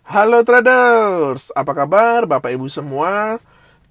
Halo traders, apa kabar Bapak Ibu semua?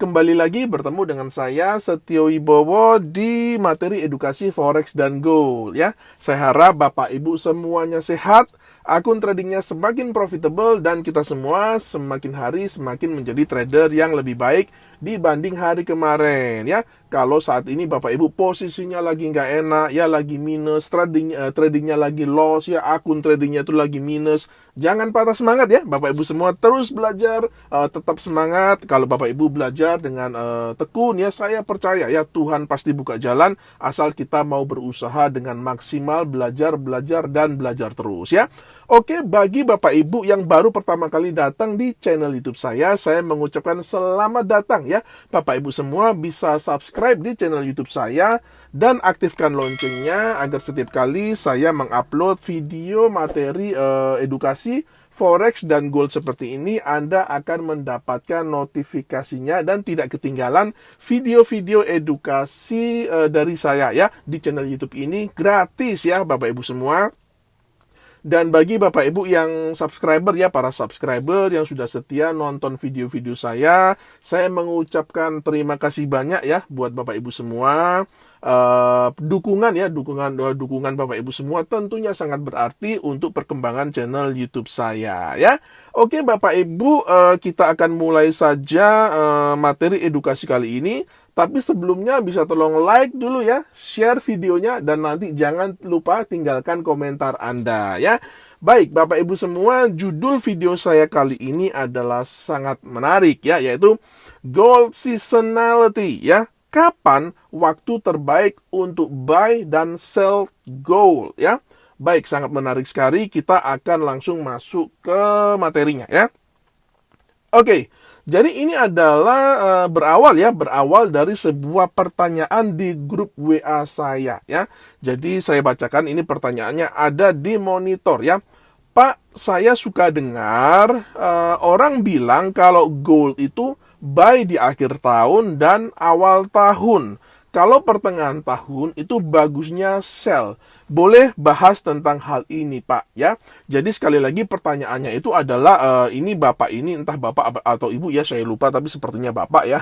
Kembali lagi bertemu dengan saya Setio Wibowo di materi edukasi Forex dan Gold ya. Saya harap Bapak Ibu semuanya sehat, akun tradingnya semakin profitable dan kita semua semakin hari semakin menjadi trader yang lebih baik dibanding hari kemarin ya. Kalau saat ini Bapak Ibu posisinya lagi nggak enak ya, lagi minus, tradingnya lagi loss ya, akun tradingnya itu lagi minus, jangan patah semangat ya Bapak Ibu semua, terus belajar, tetap semangat. Kalau Bapak Ibu belajar dengan tekun ya, saya percaya ya Tuhan pasti buka jalan asal kita mau berusaha dengan maksimal, belajar dan belajar terus ya. Oke, bagi Bapak Ibu yang baru pertama kali datang di channel YouTube saya mengucapkan selamat datang ya. Bapak Ibu semua bisa subscribe di channel YouTube saya dan aktifkan loncengnya agar setiap kali saya mengupload video materi edukasi Forex dan Gold seperti ini, Anda akan mendapatkan notifikasinya dan tidak ketinggalan video-video edukasi dari saya ya di channel YouTube ini, gratis ya Bapak Ibu semua. Dan bagi Bapak Ibu yang subscriber ya, para subscriber yang sudah setia nonton video-video saya mengucapkan terima kasih banyak ya buat Bapak Ibu semua. Dukungan ya, dukungan Bapak Ibu semua tentunya sangat berarti untuk perkembangan channel YouTube saya ya. Oke Bapak Ibu, kita akan mulai saja materi edukasi kali ini. Tapi sebelumnya bisa tolong like dulu ya, share videonya, dan nanti jangan lupa tinggalkan komentar Anda ya. Baik, Bapak Ibu semua, judul video saya kali ini adalah sangat menarik ya, yaitu Gold Seasonality ya. Kapan waktu terbaik untuk buy dan sell gold ya. Baik, sangat menarik sekali. Kita akan langsung masuk ke materinya ya. Oke, jadi ini adalah berawal dari sebuah pertanyaan di grup WA saya ya. Jadi saya bacakan, ini pertanyaannya ada di monitor ya. Pak, saya suka dengar orang bilang kalau gold itu buy di akhir tahun dan awal tahun. Kalau pertengahan tahun itu bagusnya sell. Boleh bahas tentang hal ini, Pak, ya. Jadi sekali lagi pertanyaannya itu adalah ini Bapak ini, entah Bapak atau Ibu ya, saya lupa, tapi sepertinya Bapak ya.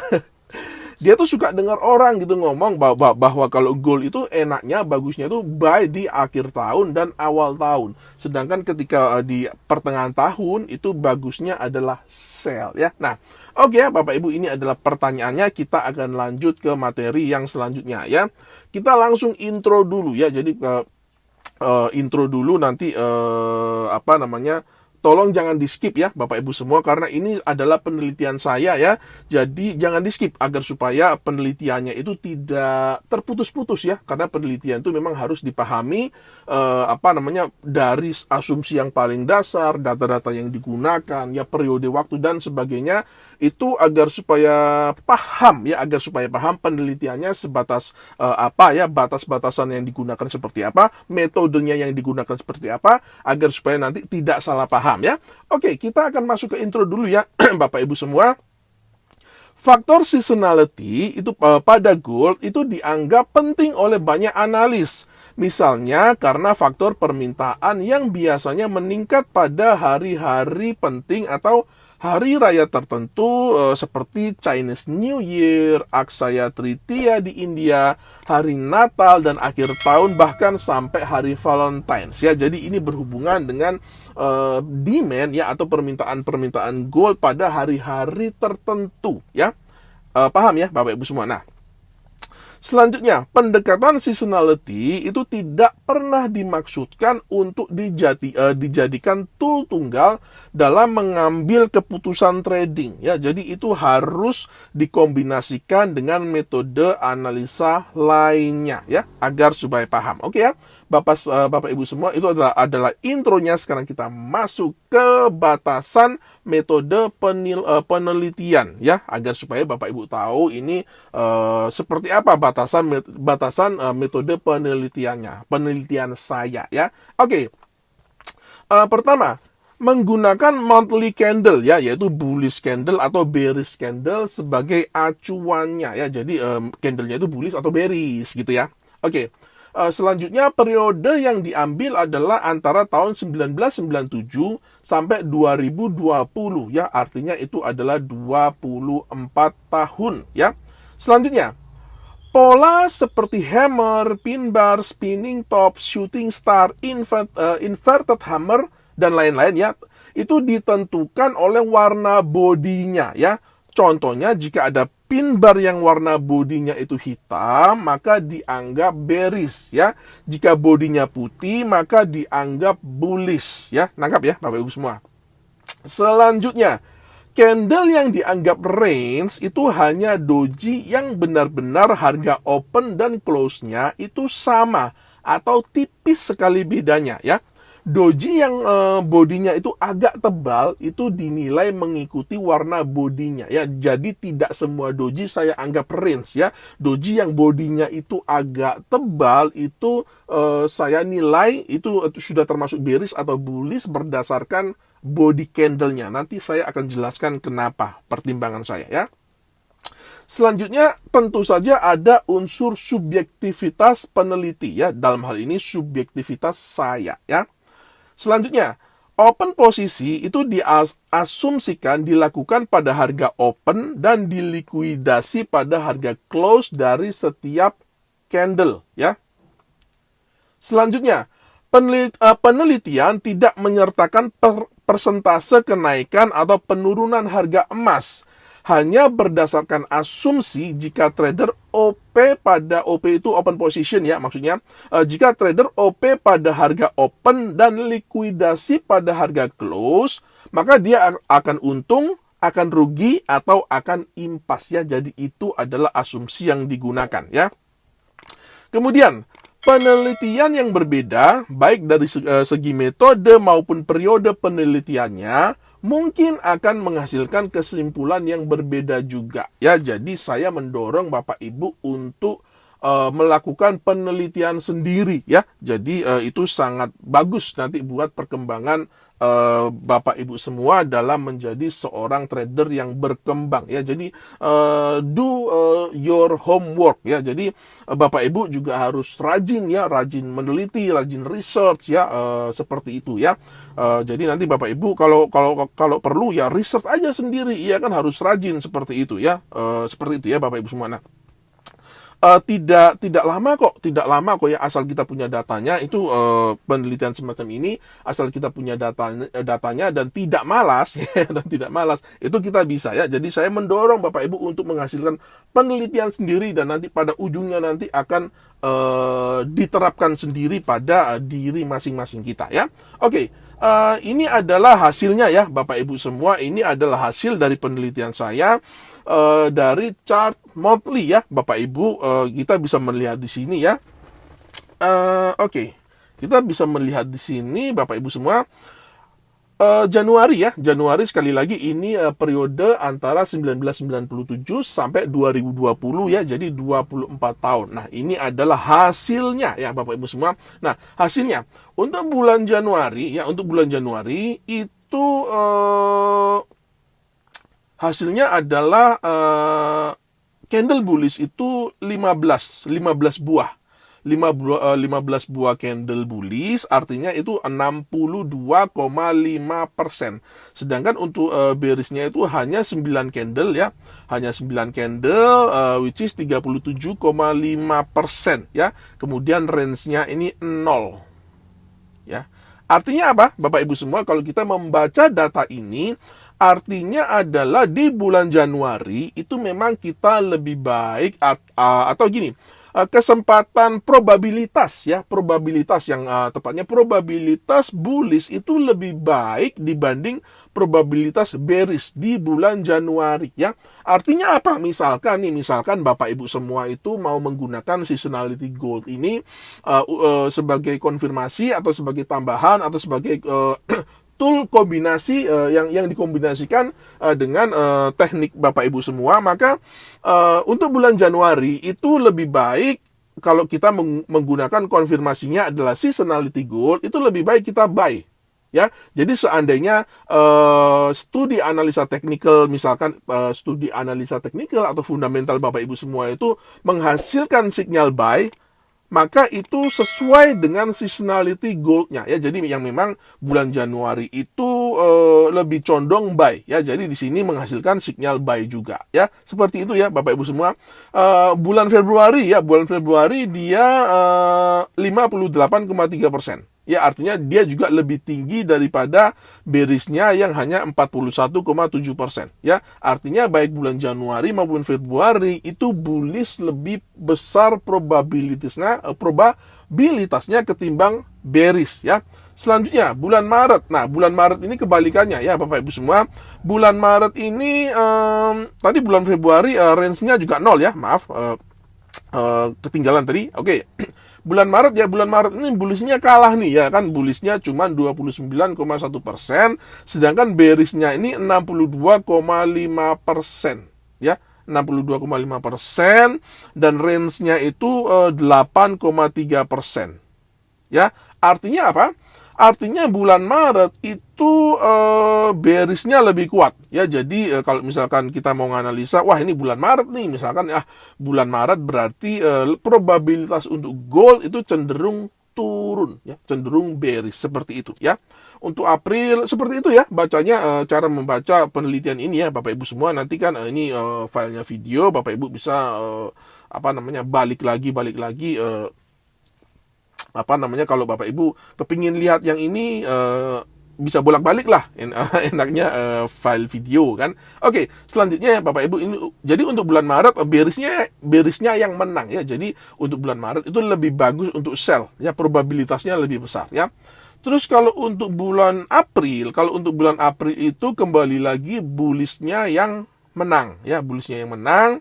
Dia tuh suka dengar orang gitu ngomong bahwa kalau gold itu enaknya, bagusnya tuh buy di akhir tahun dan awal tahun. Sedangkan ketika di pertengahan tahun itu bagusnya adalah sell ya. Nah, oke ya Bapak Ibu, ini adalah pertanyaannya. Kita akan lanjut ke materi yang selanjutnya ya. Kita langsung intro dulu ya. Jadi intro dulu, nanti apa namanya, tolong jangan di skip ya Bapak Ibu semua, karena ini adalah penelitian saya ya. Jadi jangan di skip agar supaya penelitiannya itu tidak terputus-putus ya, karena penelitian itu memang harus dipahami apa namanya, dari asumsi yang paling dasar, data-data yang digunakan ya, periode waktu dan sebagainya, itu agar supaya paham ya, agar supaya paham penelitiannya sebatas apa ya, batas-batasan yang digunakan seperti apa, metodenya yang digunakan seperti apa, agar supaya nanti tidak salah paham ya. Oke, kita akan masuk ke intro dulu ya Bapak Ibu semua. Faktor seasonality itu pada gold itu dianggap penting oleh banyak analis. Misalnya karena faktor permintaan yang biasanya meningkat pada hari-hari penting atau hari raya tertentu seperti Chinese New Year, Akshaya Tritiya di India, hari Natal dan akhir tahun, bahkan sampai hari Valentine's ya. Jadi ini berhubungan dengan demand ya, atau permintaan gold pada hari-hari tertentu ya. Paham ya Bapak Ibu semua. Nah, selanjutnya, pendekatan seasonality itu tidak pernah dimaksudkan untuk dijadikan tool tunggal dalam mengambil keputusan trading ya. Jadi itu harus dikombinasikan dengan metode analisa lainnya ya, agar supaya paham. Oke ya. Bapak Ibu semua, itu adalah intronya. Sekarang kita masuk ke batasan metode penelitian ya, agar supaya Bapak Ibu tahu ini seperti apa batasan metode penelitian saya ya. Oke. Pertama, menggunakan monthly candle ya, yaitu bullish candle atau bearish candle sebagai acuannya ya. Jadi candlenya itu bullish atau bearish gitu ya. Oke. Selanjutnya periode yang diambil adalah antara tahun 1997 sampai 2020 ya, artinya itu adalah 24 tahun ya. Selanjutnya, pola seperti hammer, pin bar, spinning top, shooting star, inverted hammer dan lain-lain ya, itu ditentukan oleh warna bodinya ya. Contohnya jika ada pin bar yang warna bodinya itu hitam, maka dianggap bearish ya. Jika bodinya putih, maka dianggap bullish ya. Nangkap ya Bapak Ibu semua. Selanjutnya, candle yang dianggap range itu hanya doji yang benar-benar harga open dan close-nya itu sama atau tipis sekali bedanya ya. Doji yang bodinya itu agak tebal itu dinilai mengikuti warna bodinya ya. Jadi tidak semua doji saya anggap range ya. Doji yang bodinya itu agak tebal itu saya nilai itu sudah termasuk bearish atau bullish berdasarkan body candle-nya. Nanti saya akan jelaskan kenapa pertimbangan saya ya. Selanjutnya tentu saja ada unsur subjektivitas peneliti ya. Dalam hal ini subjektivitas saya ya. Selanjutnya, open posisi itu diasumsikan dilakukan pada harga open dan dilikuidasi pada harga close dari setiap candle ya. Selanjutnya, penelitian tidak menyertakan persentase kenaikan atau penurunan harga emas, hanya berdasarkan asumsi jika trader OP pada OP itu open position ya, maksudnya jika trader OP pada harga open dan likuidasi pada harga close, maka dia akan untung, akan rugi atau akan impas ya. Jadi itu adalah asumsi yang digunakan ya. Kemudian penelitian yang berbeda baik dari segi metode maupun periode penelitiannya mungkin akan menghasilkan kesimpulan yang berbeda juga ya. Jadi saya mendorong Bapak Ibu untuk melakukan penelitian sendiri ya. Jadi itu sangat bagus nanti buat perkembangan Bapak Ibu semua dalam menjadi seorang trader yang berkembang ya. Jadi do your homework ya. Jadi Bapak Ibu juga harus rajin ya, rajin meneliti, rajin research ya, seperti itu ya. Jadi nanti Bapak Ibu kalau perlu ya research aja sendiri, ya kan harus rajin seperti itu ya. Seperti itu ya Bapak Ibu semua. Nah, tidak lama kok ya, asal kita punya datanya itu penelitian semacam ini, asal kita punya datanya dan tidak malas ya, dan tidak malas itu kita bisa ya. Jadi saya mendorong Bapak Ibu untuk menghasilkan penelitian sendiri dan nanti pada ujungnya nanti akan diterapkan sendiri pada diri masing-masing kita ya. Oke. Ini adalah hasilnya ya Bapak Ibu semua. Ini adalah hasil dari penelitian saya dari chart monthly ya Bapak Ibu. Kita bisa melihat di sini ya. Oke. Kita bisa melihat di sini Bapak Ibu semua. Januari ya, Januari sekali lagi ini periode antara 1997 sampai 2020 ya, jadi 24 tahun. Nah, ini adalah hasilnya ya Bapak Ibu semua. Nah, hasilnya untuk bulan Januari ya, untuk bulan Januari itu hasilnya adalah candle bullish itu 15 buah. 15 buah candle bullish, artinya itu 62,5%. Sedangkan untuk bearishnya itu hanya 9 candle ya. Hanya 9 candle, which is 37,5% ya. Kemudian range-nya ini 0. Ya. Artinya apa? Bapak Ibu semua, kalau kita membaca data ini, artinya adalah di bulan Januari itu memang kita lebih baik atau gini, kesempatan probabilitas ya, probabilitas yang tepatnya probabilitas bullish itu lebih baik dibanding probabilitas bearish di bulan Januari ya. Artinya apa? Misalkan Bapak Ibu semua itu mau menggunakan seasonality gold ini sebagai konfirmasi atau sebagai tambahan atau sebagai tool kombinasi yang dikombinasikan dengan teknik Bapak Ibu semua, maka untuk bulan Januari itu lebih baik kalau kita menggunakan konfirmasinya adalah seasonality gold, itu lebih baik kita buy ya. Jadi seandainya studi analisa teknikal, misalkan studi analisa teknikal atau fundamental Bapak Ibu semua itu menghasilkan sinyal buy, maka itu sesuai dengan seasonality goldnya ya. Jadi yang memang bulan Januari itu lebih condong buy ya. Jadi di sini menghasilkan sinyal buy juga ya. Seperti itu ya Bapak Ibu semua. Bulan Februari ya, bulan Februari dia 58,3%. Ya, artinya dia juga lebih tinggi daripada bearish-nya yang hanya 41,7%. Ya, artinya baik bulan Januari maupun Februari itu bullish lebih besar probabilitasnya ketimbang bearish ya. Selanjutnya bulan Maret. Nah, bulan Maret ini kebalikannya ya Bapak Ibu semua. Bulan Maret ini tadi bulan Februari range-nya juga nol ya. Maaf, ketinggalan tadi. Oke. Bulan Maret ya, bulan Maret ini bullishnya kalah nih ya kan, bullishnya cuma 29,1%, sedangkan bearishnya ini 62,5% ya, 62,5%, dan range-nya itu 8,3% ya. Artinya apa? Artinya bulan Maret itu bearish-nya lebih kuat ya. Jadi kalau misalkan kita mau nganalisa, wah ini bulan Maret nih, misalkan bulan Maret berarti probabilitas untuk gold itu cenderung turun ya, cenderung bearish seperti itu ya. Untuk April seperti itu ya bacanya, cara membaca penelitian ini ya Bapak Ibu semua. Nanti kan ini filenya video, Bapak Ibu bisa balik lagi kalau Bapak Ibu kepingin lihat yang ini, bisa bolak-balik lah enaknya file video kan. Oke, selanjutnya Bapak Ibu ini, jadi untuk bulan Maret bearishnya yang menang ya. Jadi untuk bulan Maret itu lebih bagus untuk sell ya, probabilitasnya lebih besar ya. Terus kalau untuk bulan April itu kembali lagi bullishnya yang menang ya, bullishnya yang menang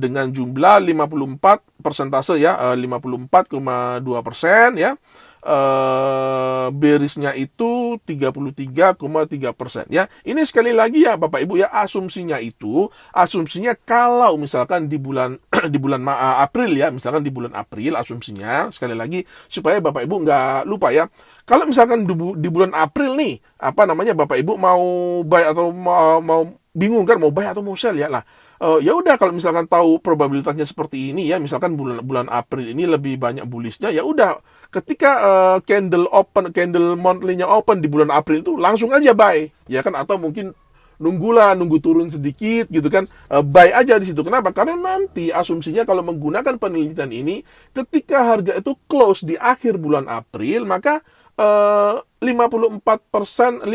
dengan jumlah 54 persentase ya, 54,2% ya. Bearishnya itu 33,3% ya. Ini sekali lagi ya Bapak Ibu ya, asumsinya kalau misalkan di bulan April ya, misalkan di bulan April, asumsinya sekali lagi supaya Bapak Ibu nggak lupa ya. Kalau misalkan di bulan April nih, Bapak Ibu mau buy atau mau bingung kan, mau buy atau mau sell ya lah. Ya udah, kalau misalkan tahu probabilitasnya seperti ini ya, misalkan bulan April ini lebih banyak bullishnya, ya udah ketika candle monthly-nya open di bulan April itu langsung aja buy ya kan, atau mungkin nunggu turun sedikit gitu kan, buy aja di situ. Kenapa? Karena nanti asumsinya kalau menggunakan penelitian ini, ketika harga itu close di akhir bulan April, maka 54,2%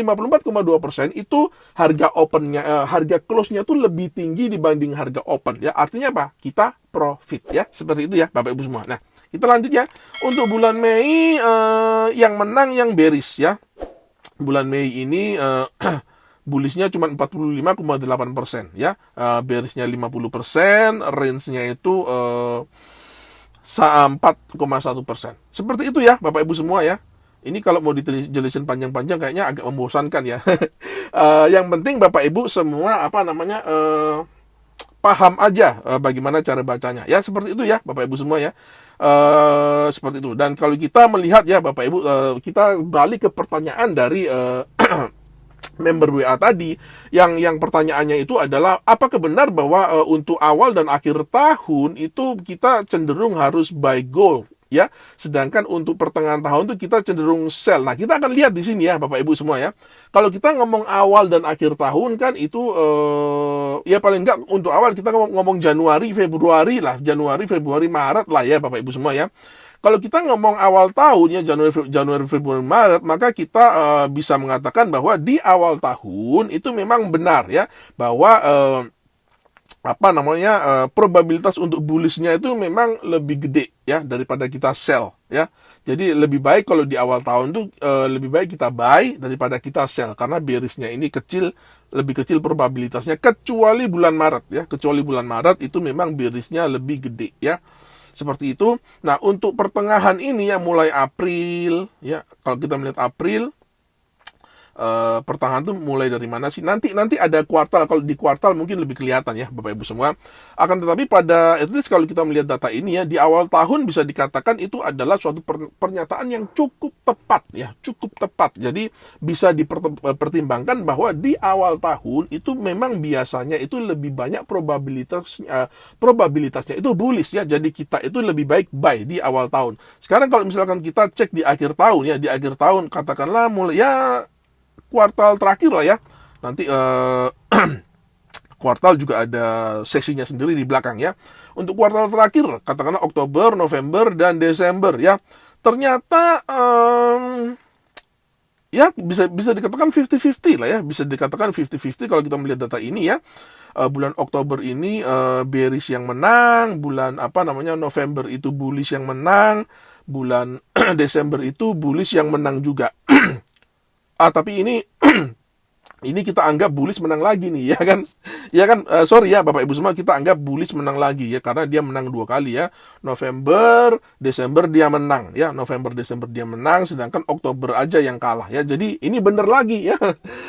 itu harga opennya, harga close-nya tuh lebih tinggi dibanding harga open ya. Artinya apa? Kita profit ya. Seperti itu ya Bapak Ibu semua. Nah, kita lanjut ya. Untuk bulan Mei, yang menang yang bearish ya. Bulan Mei ini bullishnya cuma 45,8% ya. Bearishnya 50%, range-nya itu 4,1%. Seperti itu ya Bapak Ibu semua ya. Ini kalau mau dijelasin panjang-panjang kayaknya agak membosankan ya. Yang penting Bapak Ibu semua paham aja bagaimana cara bacanya. Ya seperti itu ya Bapak Ibu semua ya. Seperti itu. Dan kalau kita melihat ya Bapak Ibu, kita balik ke pertanyaan dari member WA tadi, yang pertanyaannya itu adalah, apakah benar bahwa untuk awal dan akhir tahun itu kita cenderung harus buy gold ya, sedangkan untuk pertengahan tahun itu kita cenderung sell. Nah, kita akan lihat di sini ya Bapak Ibu semua ya. Kalau kita ngomong awal dan akhir tahun kan itu ya paling enggak untuk awal kita ngomong Januari, Februari, Maret lah ya Bapak Ibu semua ya. Kalau kita ngomong awal tahun ya, Januari, Februari, Maret, maka kita bisa mengatakan bahwa di awal tahun itu memang benar ya, bahwa probabilitas untuk bullishnya itu memang lebih gede ya daripada kita sell ya. Jadi lebih baik kalau di awal tahun tuh lebih baik kita buy daripada kita sell, karena bearishnya ini lebih kecil probabilitasnya, kecuali bulan Maret ya. Kecuali bulan Maret itu memang bearishnya lebih gede ya. Seperti itu. Nah, untuk pertengahan ini ya, mulai April ya, kalau kita melihat April, pertengahan tuh mulai dari mana sih? Nanti ada kuartal. Kalau di kuartal mungkin lebih kelihatan ya, Bapak Ibu semua. Akan tetapi pada at least kalau kita melihat data ini ya, di awal tahun bisa dikatakan itu adalah suatu pernyataan yang cukup tepat ya, cukup tepat. Jadi bisa dipertimbangkan bahwa di awal tahun itu memang biasanya itu lebih banyak probabilitasnya itu bullish ya. Jadi kita itu lebih baik buy di awal tahun. Sekarang kalau misalkan kita cek di akhir tahun ya, di akhir tahun katakanlah mulai ya kuartal terakhir lah ya. Nanti kuartal juga ada sesinya sendiri di belakang ya. Untuk kuartal terakhir, katakanlah Oktober, November, dan Desember ya. Ternyata ya bisa dikatakan 50-50 lah ya. Bisa dikatakan 50-50 kalau kita melihat data ini ya. Bulan Oktober ini bearish yang menang, bulan November itu bullish yang menang, bulan Desember itu bullish yang menang juga. Tapi ini kita anggap bullish menang lagi nih ya kan. Ya kan, sorry ya Bapak Ibu semua, kita anggap bullish menang lagi ya karena dia menang 2 kali ya. November, Desember dia menang ya. November, Desember dia menang, sedangkan Oktober aja yang kalah ya. Jadi ini benar lagi ya.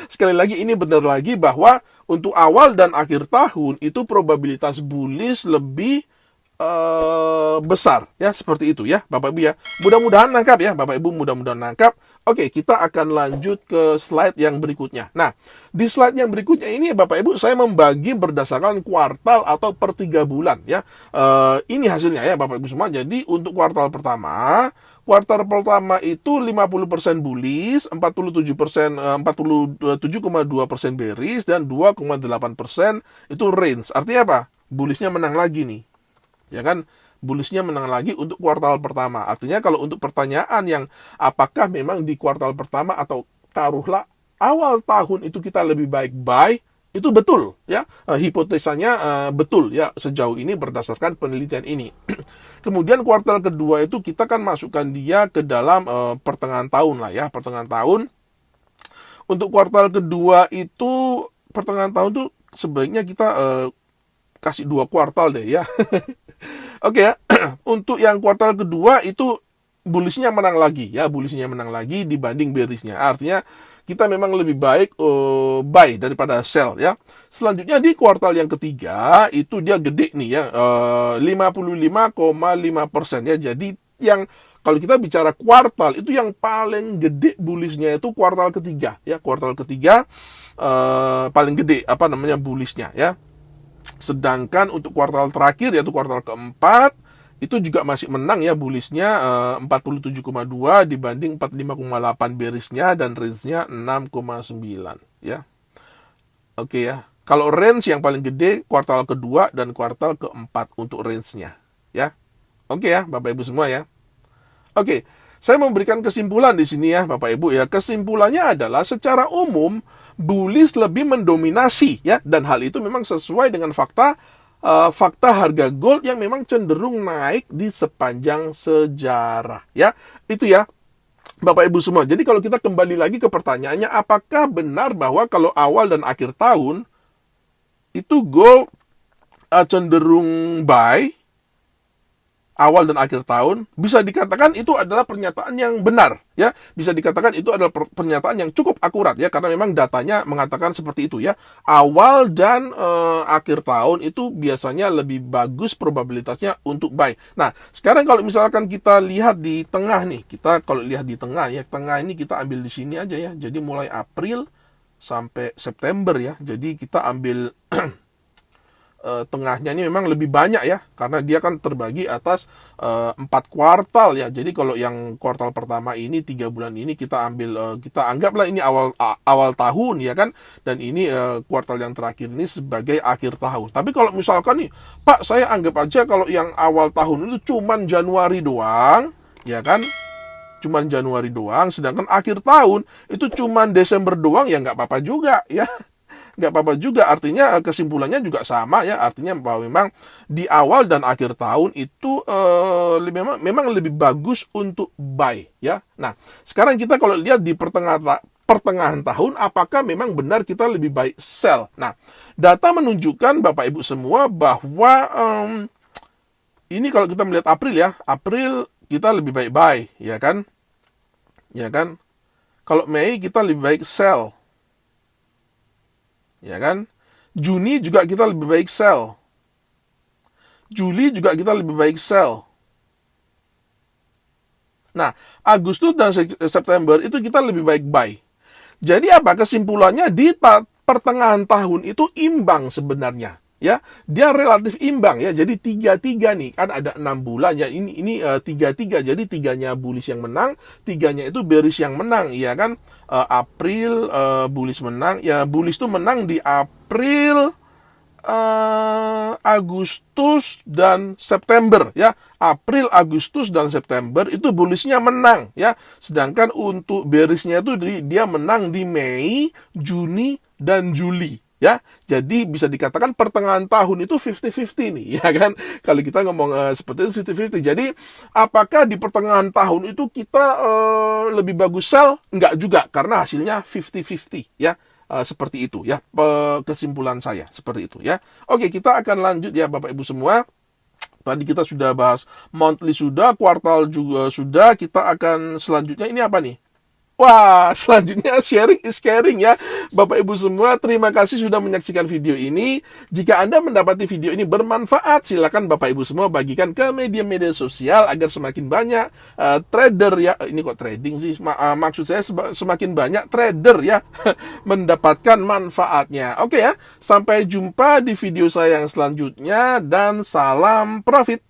Sekali lagi ini benar lagi bahwa untuk awal dan akhir tahun itu probabilitas bullish lebih besar ya, seperti itu ya Bapak Ibu ya. Mudah-mudahan nangkap ya Bapak Ibu, mudah-mudahan nangkap. Oke, kita akan lanjut ke slide yang berikutnya. Nah, di slide yang berikutnya ini Bapak Ibu saya membagi berdasarkan kuartal atau per 3 bulan ya. Ini hasilnya ya Bapak Ibu semua. Jadi untuk kuartal pertama itu 50% bullish, 47,2% bearish, dan 2,8% itu range. Artinya apa? Bullishnya menang lagi nih. Ya kan? Bullishnya menang lagi untuk kuartal pertama. Artinya kalau untuk pertanyaan yang apakah memang di kuartal pertama atau taruhlah awal tahun itu kita lebih baik buy, itu betul ya. Hipotesanya betul ya sejauh ini berdasarkan penelitian ini. Kemudian kuartal kedua itu kita kan masukkan dia ke dalam pertengahan tahun lah ya, pertengahan tahun. Untuk kuartal kedua itu pertengahan tahun tuh sebaiknya kita kasih 2 kuartal deh ya. Oke ya, untuk yang kuartal kedua itu bullishnya menang lagi ya, bullishnya menang lagi dibanding bearishnya. Artinya kita memang lebih baik buy daripada sell ya. Selanjutnya di kuartal yang ketiga itu dia gede nih ya, 55,5% ya. Jadi yang kalau kita bicara kuartal itu yang paling gede bullishnya itu kuartal ketiga ya, kuartal ketiga paling gede bullishnya ya. Sedangkan untuk kuartal terakhir yaitu kuartal keempat itu juga masih menang ya bullishnya 47,2 dibanding 45,8 bearishnya dan range-nya 6,9 ya. Oke ya. Kalau range yang paling gede kuartal kedua dan kuartal keempat untuk range-nya ya. Oke ya Bapak Ibu semua ya. Oke, saya memberikan kesimpulan di sini ya Bapak Ibu ya. Kesimpulannya adalah secara umum bullish lebih mendominasi ya, dan hal itu memang sesuai dengan fakta harga gold yang memang cenderung naik di sepanjang sejarah ya. Itu ya Bapak Ibu semua. Jadi kalau kita kembali lagi ke pertanyaannya, apakah benar bahwa kalau awal dan akhir tahun itu gold cenderung buy awal dan akhir tahun? Bisa dikatakan itu adalah pernyataan yang benar ya, bisa dikatakan itu adalah pernyataan yang cukup akurat ya, karena memang datanya mengatakan seperti itu ya. Awal dan akhir tahun itu biasanya lebih bagus probabilitasnya untuk buy. Nah, sekarang kalau misalkan kita lihat di tengah nih, kalau lihat di tengah ya, tengah ini kita ambil di sini aja ya. Jadi mulai April sampai September ya. Jadi kita ambil tengahnya ini memang lebih banyak ya, karena dia kan terbagi atas 4 kuartal ya. Jadi kalau yang kuartal pertama ini 3 bulan ini kita ambil, kita anggaplah ini awal tahun ya kan, dan ini kuartal yang terakhir ini sebagai akhir tahun. Tapi kalau misalkan nih Pak, saya anggap aja kalau yang awal tahun itu cuman Januari doang ya kan, cuman Januari doang, sedangkan akhir tahun itu cuman Desember doang, ya nggak apa-apa juga ya. Nggak apa-apa juga, artinya kesimpulannya juga sama ya, artinya bahwa memang di awal dan akhir tahun itu memang lebih bagus untuk buy ya. Nah, sekarang kita kalau lihat di pertengahan tahun, apakah memang benar kita lebih baik sell? Nah, data menunjukkan Bapak Ibu semua bahwa ini kalau kita melihat April ya, April kita lebih baik buy ya kan, ya kan. Kalau Mei kita lebih baik sell. Ya kan? Juni juga kita lebih baik sell. Juli juga kita lebih baik sell. Nah, Agustus dan September itu kita lebih baik buy. Jadi apa kesimpulannya di pertengahan tahun itu imbang sebenarnya. Ya, dia relatif imbang ya. Jadi 3-3 nih, kan ada 6 bulan ya. Ini 3-3. Jadi tiganya bullish yang menang, tiganya itu bearish yang menang, ya kan? April bullish menang. Ya, bullish itu menang di April, Agustus dan September ya. April, Agustus dan September itu bullishnya menang ya. Sedangkan untuk bearishnya itu dia menang di Mei, Juni dan Juli ya. Jadi bisa dikatakan pertengahan tahun itu 50-50 nih ya kan. Kalau kita ngomong seperti itu 50-50. Jadi apakah di pertengahan tahun itu kita lebih bagus sell? Enggak juga, karena hasilnya 50-50 ya. Seperti itu ya kesimpulan saya, seperti itu ya. Oke, kita akan lanjut ya Bapak Ibu semua. Tadi kita sudah bahas monthly, sudah kuartal juga sudah. Kita akan selanjutnya ini apa nih? Wah, selanjutnya sharing is caring ya. Bapak Ibu semua, terima kasih sudah menyaksikan video ini. Jika Anda mendapati video ini bermanfaat, silakan Bapak Ibu semua bagikan ke media-media sosial agar semakin banyak trader ya. Ini kok trading sih? Maksud saya semakin banyak trader ya mendapatkan manfaatnya. Oke ya, sampai jumpa di video saya yang selanjutnya dan salam profit.